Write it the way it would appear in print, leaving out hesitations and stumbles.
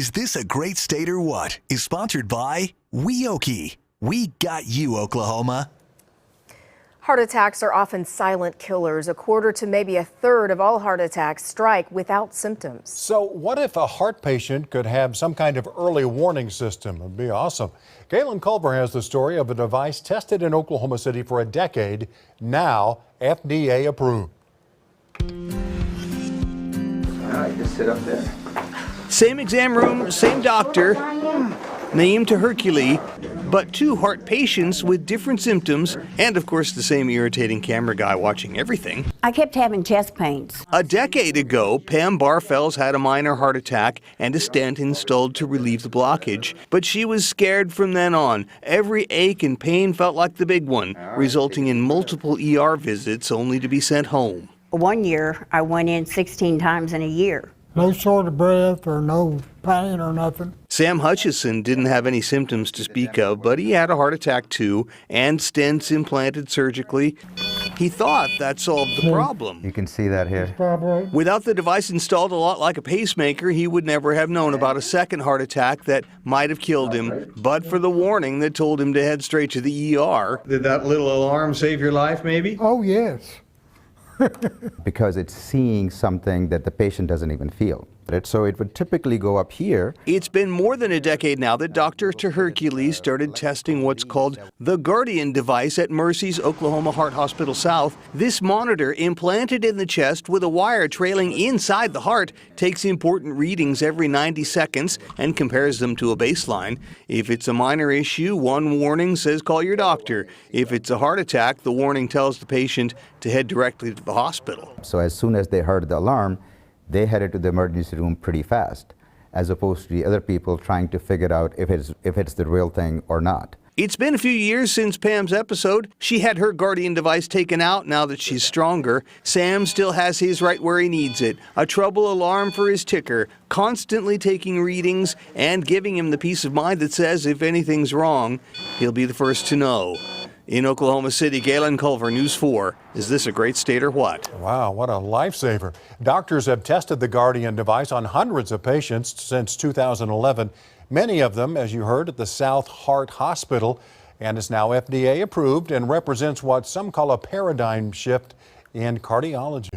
Is This a Great State or What? Is sponsored by Weoki. We got you, Oklahoma. Heart attacks are often silent killers. A quarter to maybe a third of all heart attacks strike without symptoms. So what if a heart patient could have some kind of early warning system? It'd be awesome. Galen Culver has the story of a device tested in Oklahoma City for a decade, now FDA approved. All right, just sit up there. Same exam room, same doctor, named to Hercule, but two heart patients with different symptoms, and of course the same irritating camera guy watching everything. I kept having chest pains. A decade ago, Pam Barfels had a minor heart attack and a stent installed to relieve the blockage, but she was scared from then on. Every ache and pain felt like the big one, resulting in multiple ER visits only to be sent home. One year, I went in 16 times in a year. No short of breath or no pain or nothing. Sam Hutchison didn't have any symptoms to speak of, but he had a heart attack too, and stents implanted surgically. He thought that solved the problem. You can see that here. Without the device installed a lot like a pacemaker, he would never have known about a second heart attack that might have killed him, but for the warning that told him to head straight to the ER. Did that little alarm save your life, maybe? Oh, yes. Because it's seeing something that the patient doesn't even feel. So it would typically go up here. It's been more than a decade now that Dr. Hercule started testing what's called the Guardian device at Mercy's Oklahoma Heart Hospital South. This monitor, implanted in the chest with a wire trailing inside the heart, takes important readings every 90 seconds and compares them to a baseline. If it's a minor issue, one warning says call your doctor. If it's a heart attack, the warning tells the patient to head directly to the hospital. So as soon as they heard the alarm, they headed to the emergency room pretty fast, as opposed to the other people trying to figure out if it's the real thing or not. It's been a few years since Pam's episode. She had her Guardian device taken out now that she's stronger. Sam still has his right where he needs it. A trouble alarm for his ticker, constantly taking readings and giving him the peace of mind that says if anything's wrong, he'll be the first to know. In Oklahoma City, Galen Culver, News 4. Is this a great state or what? Wow, what a lifesaver. Doctors have tested the Guardian device on hundreds of patients since 2011. Many of them, as you heard, at the South Heart Hospital, and is now FDA approved and represents what some call a paradigm shift in cardiology.